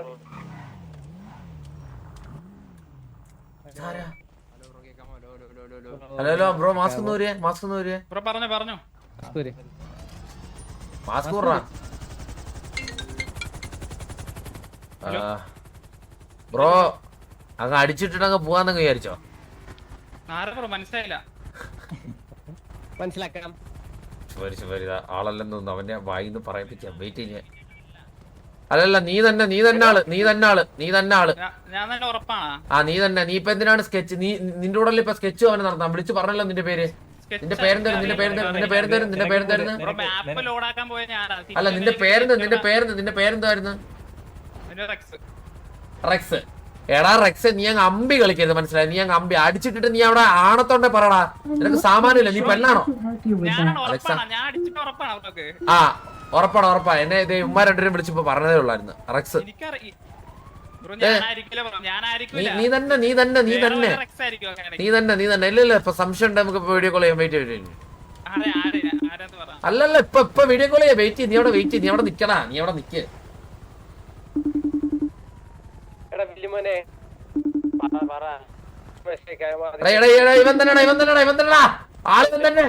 Hello hello bro, mask ഒന്ന് ഊരിയേ, mask ഒന്ന് ഊരിയേ. Bro പറഞ്ഞോ പറഞ്ഞോ. മാസ്ക് ഊറാ. ബ്രോ അങ്ങ് അടിച്ചിട്ടിട്ട് അങ്ങ് പോവാന്നങ്ങ് വിചാരിച്ചോ? ആരാ ബ്രോ മനസ്സിലായില്ല. മനസ്സിലാക്കാം. ആളല്ലെന്ന് തോന്നുന്നു, അവന്റെ വായിന്ന് പറയിപ്പിക്കാം. വെയിറ്റ് ചെയ്യാൻ. അല്ലല്ല, നീ തന്നെ ആള്. ഞാൻ തന്നെ ഉറപ്പാണ്. ആ നീ തന്നെ. നീ ഇപ്പൊ എന്തിനാണ് സ്കെച്ച്? നിന്റെ കൂടെ ഇപ്പൊ സ്കെച്ച് അവനെ നടത്താം. വിളിച്ചു പറഞ്ഞല്ലോ നിന്റെ പേര്. നിന്റെ പേരെന്തായിരുന്നു? അല്ല നിന്റെ പേരെന്തായിരുന്നു? റെക്സ്. എടാ റെക്സ്, നീ അങ്ങ് അമ്പി കളിക്കരുത്, മനസ്സിലായി? നീ അങ്ങ് അമ്പി അടിച്ചിട്ടിട്ട് നീ അവിടെ ആണത്തോണ്ടെ പറടാ. നിനക്ക് സാമാനില്ല, നീ പെണ്ണാണോ? ആ ഉറപ്പാ. എന്നെ ഇത് ഉമ്മ രണ്ടുപേരും വിളിച്ചപ്പോ പറഞ്ഞതേ ഉള്ളായിരുന്നു. റെക്സ് നീ തന്നെ. ഇല്ല ഇപ്പൊ സംശയം ഉണ്ട്. നമുക്ക് വീഡിയോ കോൾ ചെയ്യാൻ. വെയിറ്റ്. അല്ലല്ല, ഇപ്പൊ വീഡിയോ കോൾ ചെയ്യാം. വെയിറ്റ്. നീ അവിടെ വെയിറ്റ്. നീ അവിടെ നിക്കടാ. നീ അവിടെ നിക്ക്. ഇവൻ തന്നെടാ. ആളിവൻ തന്നെ.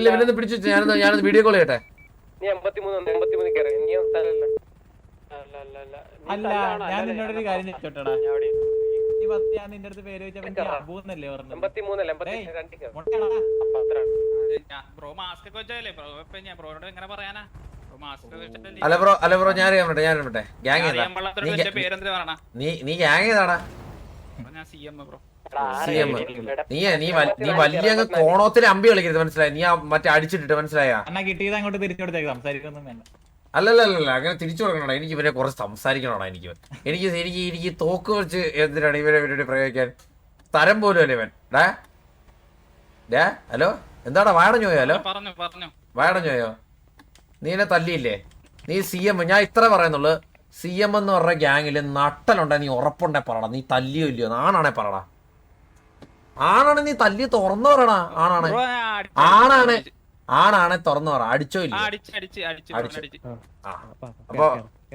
ഇവനൊന്ന് പിടിച്ചു. ഞാനത് വീഡിയോ കോൾ ചെയ്യട്ടെ. അല്ല, ഞാൻ നിന്നോടൊരു കാര്യം ചോദിച്ചോട്ടെടാ. ഞാൻ നിന്റെ അടുത്ത് പേര് ചോദിച്ചപ്പോ അബൂന്നല്ലേ പറഞ്ഞു? അല്ല ബ്രോ ഞാൻ അറിയട്ടെ. ഗ്യാങ് നീ ഗ്യാങ് ഏതാടാ? നീ വലിയ അങ്ങ് കോണോത്തിന് അമ്പി കളിക്കരുത്, മനസ്സിലായി? നീ മറ്റേ അടിച്ചിട്ടിട്ട്, മനസ്സിലായാ? കിട്ടിയത് അങ്ങോട്ട് തിരിച്ചു കൊടുത്തേക്ക്. സംസാരിക്കൊന്നും വേണ്ട. അല്ലല്ല, അങ്ങനെ തിരിച്ചു കൊടുക്കണോടാ. എനിക്ക് ഇവരെ കുറച്ച് സംസാരിക്കണോടാ. എനിക്ക് തോക്ക് വെച്ച് എന്തിനാണ് ഇവരെ പ്രയോഗിക്കാൻ? തരം പോലും അല്ലേ ഇവൻ. ഹലോ, എന്താടാ വാടഞ്ഞോയോ? ഹലോ വാടഞ്ഞോയോ? നീ എന്നെ തല്ലിയില്ലേ? നീ CM. ഞാൻ ഇത്ര പറയുന്നുള്ളു. CM എന്ന് പറഞ്ഞ ഗ്യാങ്ങില് നട്ടലുണ്ടാ? നീ ഉറപ്പുണ്ടെ പറടാ. നീ തല്ലിയോ ഇല്ലയോ? ആണാണെ പറടാ. ആണാണ് നീ തല്ലി തുറന്നു പറടാ. ആണാണെ തുറന്നു പറ. അടിച്ചോ ഇല്ല?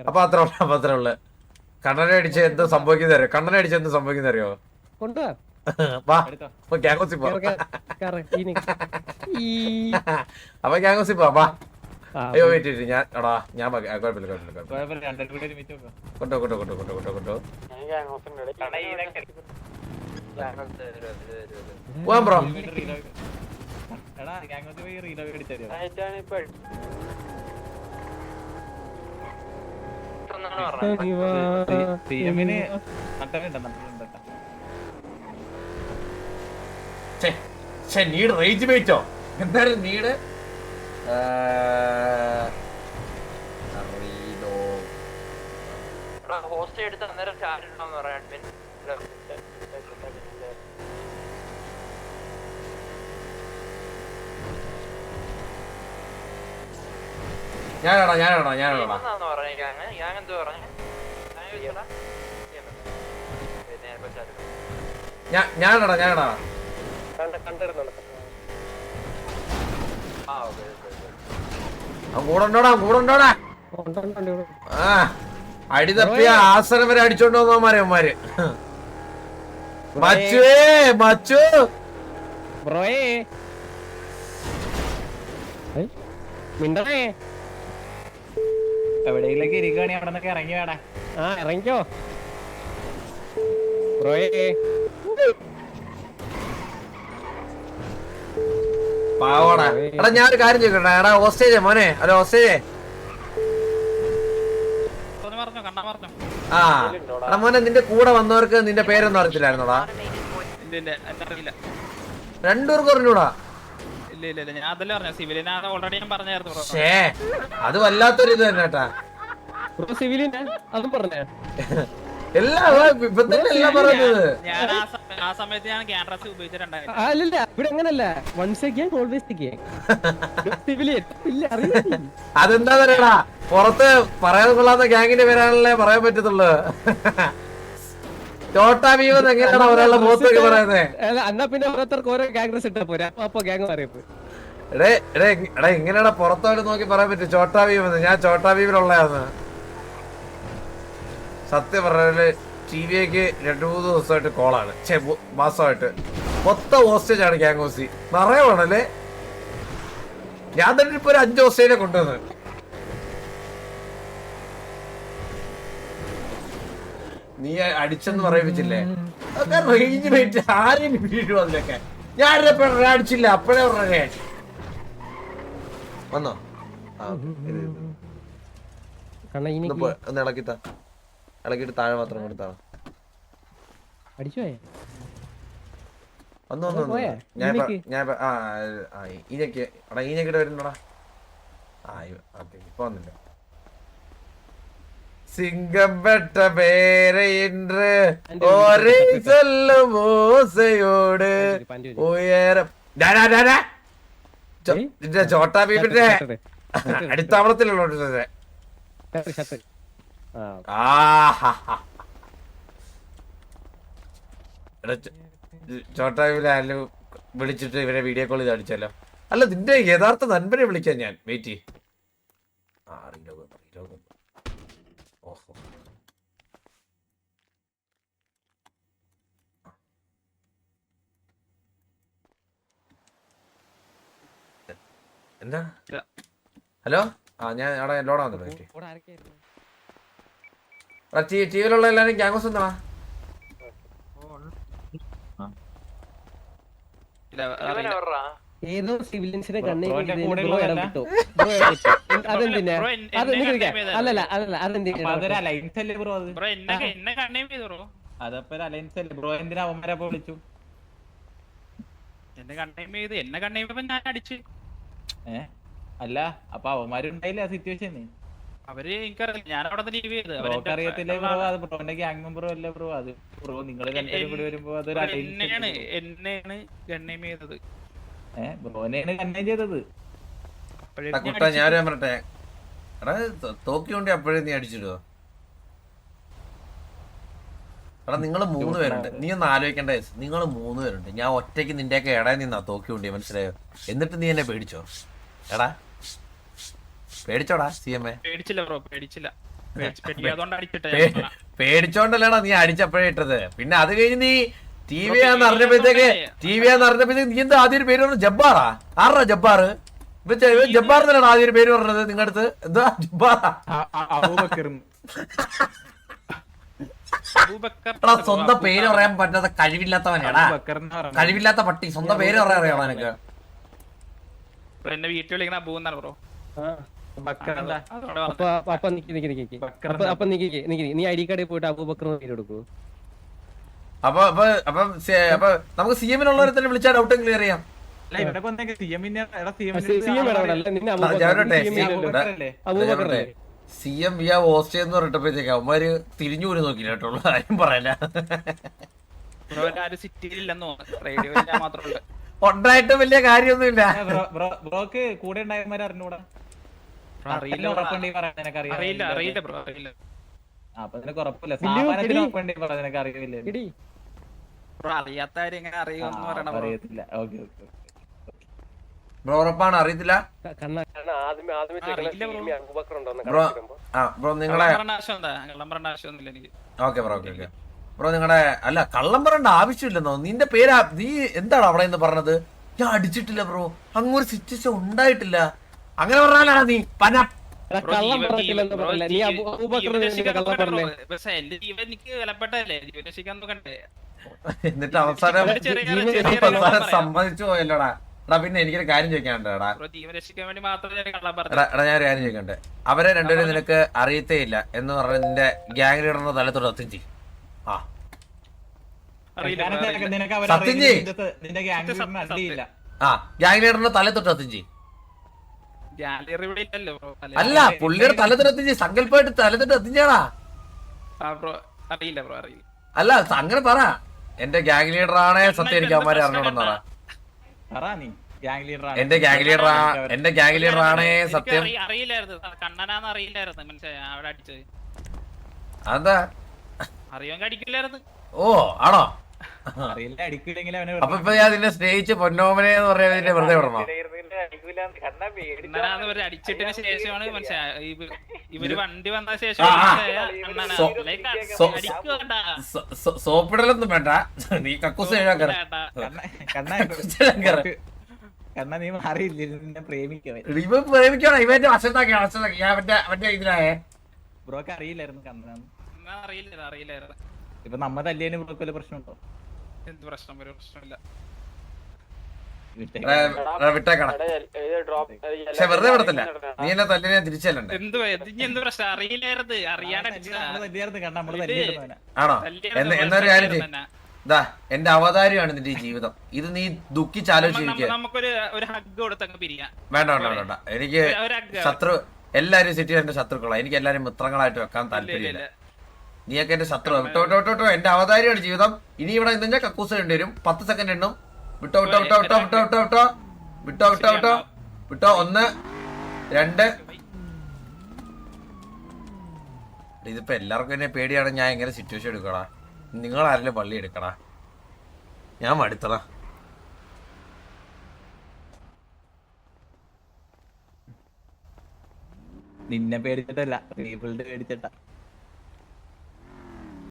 അപ്പൊ അത്ര ഉള്ളു. കണ്ണനെ അടിച്ച് എന്ത് സംഭവിക്കുന്ന അറിയോ? വാ ഗ്യാങ്ങോസി പോ. അപ്പൊ ഗ്യാങ്ങോസി വാ. അയ്യോ വെയിറ്റ്. ഞാൻ കുഴപ്പമില്ല. കൊണ്ടോ പോവാം ബ്രോ. നീട് റേഞ്ച് വെയിറ്റോ? എന്തായാലും നീട് ഹോസ്റ്റ് എടുത്ത് അന്നേരം ചാർജ് ഉണ്ടോന്ന് പറയാൻ. ഞാനാടാ. കൂടണ്ടോടാ. അടി തപ്പിയ ആസനം വരെ അടിച്ചോണ്ട് വന്നവന്മാര്. മച്ചു എവിടെയെങ്കിലൊക്കെ ഇരിക്കുകയാണെ അവിടെ നിന്നൊക്കെ ഇറങ്ങി വേടാ. ഇറങ്ങിക്കോ ബ്രോയേ. പാവടാ. എടാ ഞാനൊരു കാര്യം ചോദിക്കട്ടെ. എടാ ഹോസ്റ്റേജ് മോനെ. Hello hostage. എടാ മോനെ, നിന്റെ കൂടെ വന്നവർക്ക് നിന്റെ പേരൊന്നും അറിയത്തില്ലായിരുന്നോടാ? രണ്ടുപേർക്കും അറിഞ്ഞൂടാ? അത് വല്ലാത്തൊരു ഇത് തന്നെ കേട്ടാ. അതും പറഞ്ഞേ. എല്ലാം പറയുന്നത്. അല്ലല്ല, ഇവിടെ അങ്ങനല്ല. അതെന്താ പറയടാ, പുറത്ത് പറയാൻ കൊള്ളാത്ത ഗ്യാങ്ങിന്റെ പേരാണല്ലേ പറയാൻ പറ്റത്തുള്ളു. ചോട്ടാ ഭീം എങ്ങനെയാണ് ഒരാളുടെ മുഖത്തൊക്കെ പറയുന്നത്? എന്നാ പിന്നെ ഓരോരുത്തർക്ക് ഓരോ ഗ്യാങ് ഡ്രസ് ഇട്ടാ പോരാ. അപ്പൊ ഗ്യാങ് അറിയപ്പോ എടേ എടേ എടാ ഇങ്ങനെയാണ് പുറത്തോട്ട് നോക്കി പറയാൻ പറ്റും ചോട്ടാ ഭീമെന്ന്. ഞാൻ ചോട്ടാ ഭീമിലുള്ളതാന്ന് സത്യം പറഞ്ഞാല്. ടി വിക്ക് 2-3 ദിവസമായിട്ട് കോളാണ്, മാസമായിട്ട് മൊത്തം ഹോസ്റ്റേജ് ആണ് ഗ്യാങ് നിറയണല്ലേ. ഞാൻ തന്നെ ഇപ്പൊ ഒരു 5 ഹോസ്റ്റേജിനെ കൊണ്ടുവന്ന്. നീ അടിച്ചെന്ന് പറയിപ്പിച്ചില്ലേ, അതൊക്കെ റേഞ്ച് വെയിറ്റ് ആരും വീഴും അതിലൊക്കെ. ഞാൻ അടിച്ചില്ല, അപ്പഴേ പറഞ്ഞേ വന്നോ. ഒന്ന് ഇളക്കിട്ട് താഴെ മാത്രം കൊടുത്താ അടിച്ചോയെ വന്നു വന്നു വന്നു. ഞാൻ ഈനൊക്കെ എടാ ഈനൊക്കെ വരുന്നടാ. ഇപ്പൊ വന്നില്ല. സിംഗപ്പെട്ട പേര് ഒരേ ഓസയോട് ഉയരം ചോട്ടാ ബീബിന്റെ അടിത്താവളത്തിലുള്ള ചോട്ടാ ബീബിലെ ആരും വിളിച്ചിട്ട് ഇവരെ വീഡിയോ കോൾ ചെയ്ത് അടിച്ചല്ലോ. അല്ല നിന്റെ യഥാർത്ഥ നൻപനെ വിളിക്കാൻ ഞാൻ വെയിറ്റ് ചെയ്യും. ഓഹോ എന്താ ഹലോ ഞാൻ അവിടെ ലോഡാ വന്നിട്ട് ടി വിയിലുള്ള എല്ലാരും ഗ്യാങ്സ് എന്താ ഏതോ സിവിലിയൻസിനെ കണ്ണേ അല്ലല്ല അല്ലല്ല അതെന്തിനാ അല്ല അപ്പൊ അവന്മാരുണ്ടായില്ല ആ സിറ്റുവേഷൻ. അവര് എനിക്കറിയില്ല, ഞാൻ അവിടെ ലീവ് ചെയ്ത് അറിയത്തില്ലേ ബ്രോ? അത് ബ്രോന്റെ ഗ്യാങ് മെമ്പറും അല്ല ബ്രോ. അത് ബ്രോ നിങ്ങൾ രണ്ടുപേരും കൂടി വരുമ്പോ അതൊരു എന്നെയാണ് ഗണ്യം ചെയ്തത്. ബ്രോനെയാണ് കണ്ണേം ചെയ്തത്. കുട്ടാ ഞാൻ പറട്ടെ എടാ തോക്കിയോണ്ടി അപ്പോഴേ നീ അടിച്ചിടുവോ? എടാ നിങ്ങള് 3 പേരുണ്ട്, നീ ഒന്ന് ആലോചിക്കേണ്ട. നിങ്ങൾ 3 പേരുണ്ട്, ഞാൻ ഒറ്റയ്ക്ക് നിന്റെയൊക്കെ ഇടയിൽ നിന്നാ തോക്കിയോണ്ടി, മനസ്സിലായോ? എന്നിട്ട് നീ എന്നെ പേടിച്ചോ? എടാ പേടിച്ചോടാ CMA? പേടിച്ചില്ല ബ്രോ, പേടിച്ചില്ല. പേടിച്ചോണ്ടല്ലേടാ നീ അടിച്ചപ്പോഴേ ഇട്ടത്. പിന്നെ അത് കഴിഞ്ഞ് നീ TV ആന്ന് അറിഞ്ഞപ്പോഴത്തേക്ക് നീ എന്താ ആദ്യം ഒരു പേര് പറഞ്ഞു? ജബ്ബാറാ? ആറാ ജബ്ബാറ്? ജബ്ബാർ തന്നെയാണ് ആദ്യം ഒരു പേര് പറഞ്ഞത് നിങ്ങളുടെ അടുത്ത്. എന്താ ജബ്ബാറാ? സ്വന്തം പേര് പറയാൻ പറ്റാത്ത കഴിവില്ലാത്തവനാടാ, കഴിവില്ലാത്ത പട്ടി. സ്വന്തം പേര് പറയാൻ അറിയാമോ നിനക്ക്? എന്നെ വീട്ടിൽ വിളിക്കണ അബൂ എന്നാണ് ബ്രോ. നീ ഐഡി കാർഡിൽ പോയിട്ട് അബൂബക്കർ പേര് കൊടുക്കൂ. അപ്പൊ നമുക്ക് CM-നുള്ളവരെ തന്നെ വിളിച്ചാൽ ഡൗട്ടും ക്ലിയർ ചെയ്യാം. CM വിയാ ഹോസ്റ്റ് എന്ന് പറഞ്ഞപ്പോഴത്തേക്ക് അവന്മാര് തിരിഞ്ഞു പോലും നോക്കില്ല കേട്ടോളൂ. ആരും പറയല. ഉണ്ടായിട്ട് വലിയ കാര്യമൊന്നുമില്ല. ബ്രോക്ക് കൂടെ ഉണ്ടായവന്മാരെ അറിഞ്ഞൂടാ? അറിയില്ല ബ്രോ, അറിയില്ല. അപ്പൊ നിനക്ക് ഉറപ്പില്ല, സ്ഥാപനത്തിന് ഉറപ്പുണ്ടേ നിനക്ക് അറിയില്ലേ? അറിയാത്തവര് എങ്ങനെ അറിയുമെന്ന് പറയണം. അറിയത്തില്ല. ഓക്കെ ബ്രോ ഉറപ്പാണ് അറിയത്തില്ല ബ്രോ നിങ്ങളെ. Okay bro okay okay bro നിങ്ങളുടെ അല്ല കള്ളം പറയേണ്ട ആവശ്യമില്ലെന്നോ? നിന്റെ പേര് നീ എന്താണ് അവിടെ നിന്ന് പറഞ്ഞത്? ഞാൻ അടിച്ചിട്ടില്ല ബ്രോ, അങ്ങൊരു സിറ്റുവേഷൻ ഉണ്ടായിട്ടില്ല. അങ്ങനെ പറഞ്ഞാലാണ് നീ പന എന്നിട്ട് അവസാനം സമ്മതിച്ചു പോയല്ലോടാ. എടാ പിന്നെ എനിക്കൊരു കാര്യം ചോദിക്കാനുണ്ടാ. എടാ ഞാൻ ഒരു കാര്യം ചോദിക്കണ്ടേ? അവരെ രണ്ടുപേരും നിനക്ക് അറിയത്തേ ഇല്ല എന്ന് പറഞ്ഞ നിന്റെ ഗ്യാങ് ലീഡറിന്റെ തലത്തോട് സത്യം ചെയ്യും. സത്യം ചെയ്. ഗ്യാങ് ലീഡറിന്റെ തലത്തോട്ട് സത്യം ചെയ്യും. അല്ല പുള്ളിയുടെ തലത്തോട്ട് സത്യം ചെയ്യും. സങ്കല്പമായിട്ട് തലത്തോട്ട് സത്യം ചെയ്യടാ. അല്ല അങ്ങനെ പറ, എന്റെ ഗ്യാങ് ലീഡർ ആണേ സത്യം എനിക്ക് അവന്മാരെ അറിഞ്ഞോടെന്ന് പറ. എന്റെ ഗ്യാങ് ലീഡർ ആണേ സത്യം. അതെന്താ? ഓ ആണോ? അറിയില്ല അടിക്കില്ലെങ്കിൽ അവനെ അപ്പൊ ഇപ്പൊ ഞാൻ നിന്നെ സ്നേഹിച്ച് പൊന്നോമനെ എന്ന് പറയാൻ വെറുതെ വിടണോ? അണ്ണനാന്ന് ഒരു അടിച്ചിട്ടിന് ശേഷമാണ് ഇവര് വണ്ടി വന്ന ശേഷം സോപ്പിടലൊന്നും വേണ്ട, നീ കക്കൂസ് കഴിയാൻ കണ്ണ നീ മാറിയില്ല നിന്നെ പ്രേമിക്കവൻ. ഇവൻ പ്രേമിക്കണം, ഇവന്റെ വശത്താക്കിയാണ് ഞാൻ മറ്റേ ഇതിലായേ. ബ്രോക്ക് അറിയില്ലായിരുന്നു കണ്ണനാന്ന്. അറിയില്ലായിരുന്നു. ഇപ്പൊ നമ്മ തല്ലിയതിന് ബ്രോക്ക് വല്ല പ്രശ്നമുണ്ടോ? എന്ത് പ്രശ്നം? ഒരു പ്രശ്നമില്ല. വിട്ടേക്കണം, പക്ഷെ വെറുതെ വിടത്തില്ല. നീ എന്നെ തല്ലിനെ തിരിച്ചല്ലേ? എന്ത് പ്രശ്നം? അറിയില്ലായിരുന്നു. ആണോ? എന്നൊരു കാര്യം ചെയ്യ്. ഇതാ എന്റെ അവതാരമാണ് നിന്റെ ഈ ജീവിതം. ഇത് നീ ദുഃഖിച്ചാലോചിച്ചിരിക്കുക. നമുക്കൊരു ഹഗ് കൊടുത്തങ്ങ് പിരിയാം. വേണ്ട വേണ്ട വേണ്ട, എനിക്ക് ശത്രു എല്ലാരും സിറ്റി എന്റെ ശത്രുക്കളാണ്. എനിക്ക് എല്ലാരും മിത്രങ്ങളായിട്ട് വെക്കാൻ താല്പര്യമില്ല. നീയൊക്കെ എന്റെ ശത്രു. വിട്ടോ വിട്ടോ വിട്ടോ വിട്ടോ, എന്റെ അവതാരിയാണ് ജീവിതം. ഇനി ഇവിടെ നിന്ന് കക്കൂസ് കണ്ടുവരും. 10 സെക്കൻഡ് എണ്ണും. വിട്ടോ വിട്ടോ വിട്ടോ വിട്ടോ വിട്ടോ വിട്ടോ വിട്ടോ വിട്ടോ വിട്ടോ വിട്ടോ വിട്ടോ. 1 2. ഇതിപ്പോ എല്ലാവർക്കും എന്നെ പേടിയാണ്. ഞാൻ എങ്ങനെ സിറ്റുവേഷൻ എടുക്കടാ? നിങ്ങൾ ആരെങ്കിലും പള്ളി എടുക്കടാ? ഞാൻ മടുത്തടാ. നിന്നെ പേടിച്ചിട്ടല്ല, പേടിച്ചിട്ടാ.